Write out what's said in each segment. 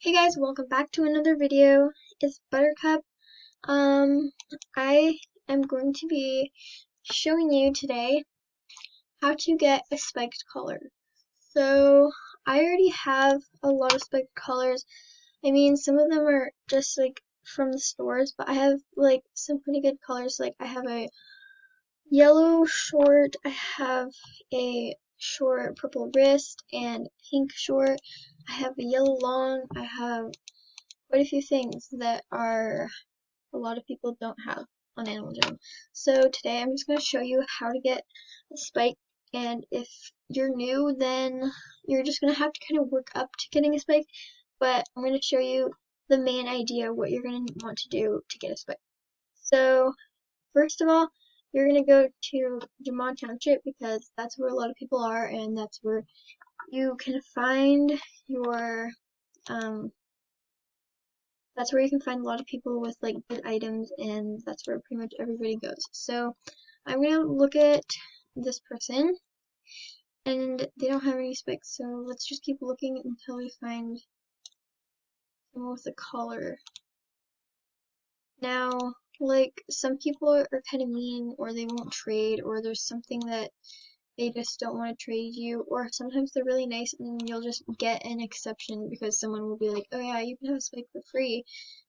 Hey guys, welcome back to another video. It's Buttercup. I am going to be showing you today how to get a spiked collar. So, I already have a lot of spiked collars. I mean, some of them are just like from the stores, but I have like some pretty good colors. Like I have a yellow short, I have a short purple wrist and pink short. I have a yellow long, I have quite a few things that a lot of people don't have on Animal Jam. So today I'm just going to show you how to get a spike, and if you're new then you're just going to have to kind of work up to getting a spike, but I'm going to show you the main idea what you're going to want to do to get a spike. So first of all, you're going to go to Jamad Township because that's where a lot of people are, and that's where you can find your that's where you can find a lot of people with like good items, and that's where pretty much everybody goes. So I'm gonna look at this person and they don't have any spikes, so let's just keep looking until we find someone with a collar. Now, like some people are kind of mean, or they won't trade, or there's something that they just don't want to trade you, or sometimes they're really nice and you'll just get an exception because someone will be like, oh yeah, you can have a spike for free.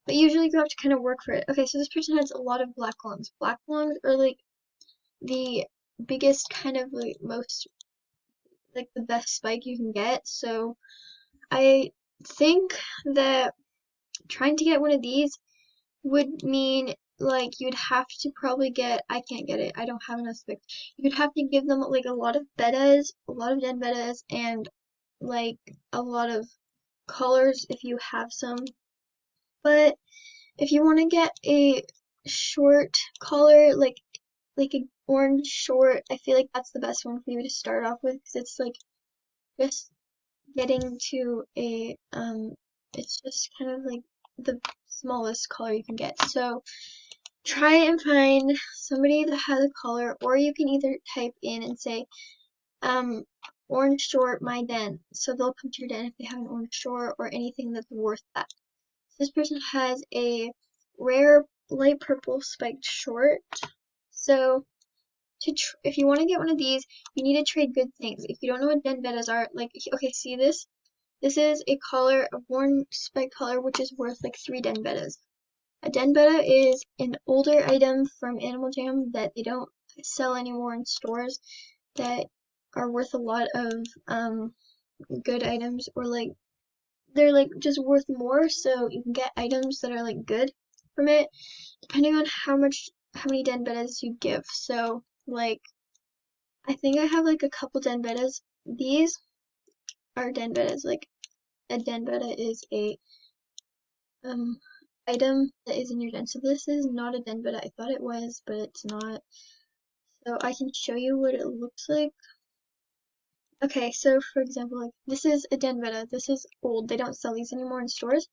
But usually you have to kind of work for it. Okay, so this person has a lot of black lungs. Black lungs are like the biggest kind of like most like the best spike you can get. So I think that trying to get one of these would mean like you'd have to probably get, I can't get it, I don't have enough spikes. You'd have to give them like a lot of betas, a lot of den betas, and like a lot of colors if you have some. But if you want to get a short collar, like an orange short, I feel like that's the best one for you to start off with because it's like just getting to a it's just kind of like the smallest color you can get. So try and find somebody that has a collar, or you can either type in and say, orange short my den. So they'll come to your den if they have an orange short or anything that's worth that. So this person has a rare light purple spiked short. So if you want to get one of these, you need to trade good things. If you don't know what den betas are, like, okay, see this? This is a collar, a worn spiked collar, which is worth like 3 den betas. A den beta is an older item from Animal Jam that they don't sell anymore in stores that are worth a lot of good items, or like they're like just worth more, so you can get items that are like good from it depending on how many den betas you give. So like I think I have like a couple den betas. These are den betas. Like a den beta is a um item that is in your den. So this is not a den beta. I thought it was, but it's not. So I can show you what it looks like. Okay, so for example, like this is a den beta. This is old. They don't sell these anymore in stores.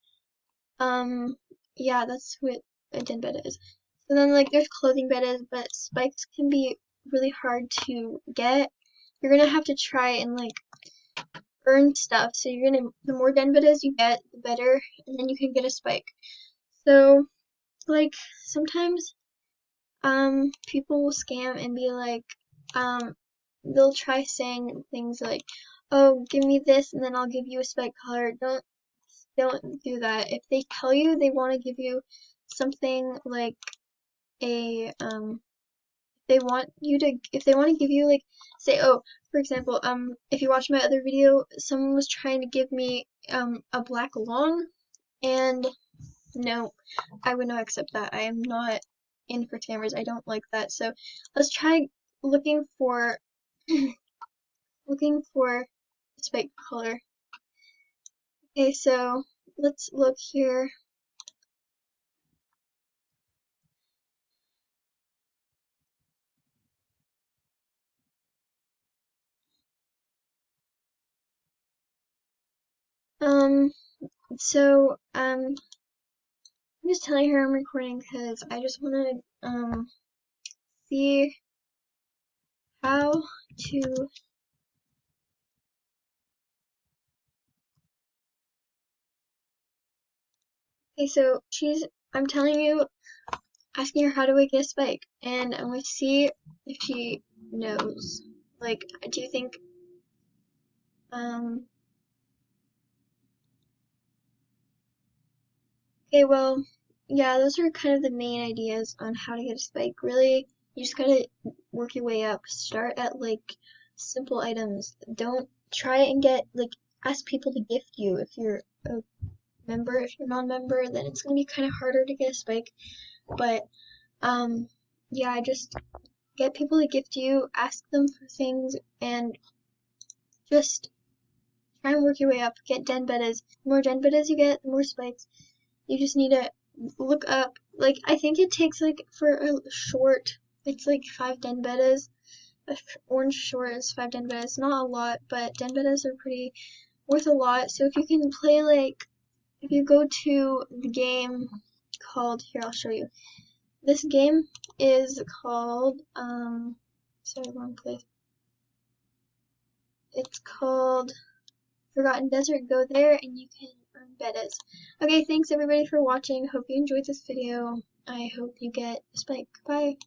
Um, yeah, that's what a den beta is. So then like there's clothing betas, but spikes can be really hard to get. You're gonna have to try and like earn stuff. So the more den betas you get, the better, and then you can get a spike. So like sometimes people will scam and be like they'll try saying things like, oh, give me this and then I'll give you a spike collar. Don't do that. If they tell you they want to give you something like a if they want to give you like, say, oh, for example, if you watch my other video, someone was trying to give me a black long, and no, I would not accept that. I am not in for scammers. I don't like that. So let's try looking for looking for spike color. Okay, so let's look here. Um, I'm just telling her I'm recording because I just want to see how to Okay, so I'm telling you, asking her how do I get a spike, and I'm going to see if she knows. Like, do you think, um, okay, well, yeah, those are kind of the main ideas on how to get a spike. Really, you just gotta work your way up. Start at like simple items. Don't try and get like ask people to gift you if you're a member. If you're non-member, then it's gonna be kind of harder to get a spike. But um, yeah, just get people to gift you, ask them for things, and just try and work your way up. Get den betas. The more den betas you get, the more spikes. You just need to look up. Like, I think it takes, like, for a short, it's like 5 den betas. Orange short is 5 den betas. Not a lot, but den betas are pretty worth a lot. So if you can play, like, if you go to the game called, here, I'll show you. This game is called, sorry, wrong place. It's called Forgotten Desert. Go there and you can earn betas. Okay, thanks everybody for watching. Hope you enjoyed this video. I hope you get a spike. Bye.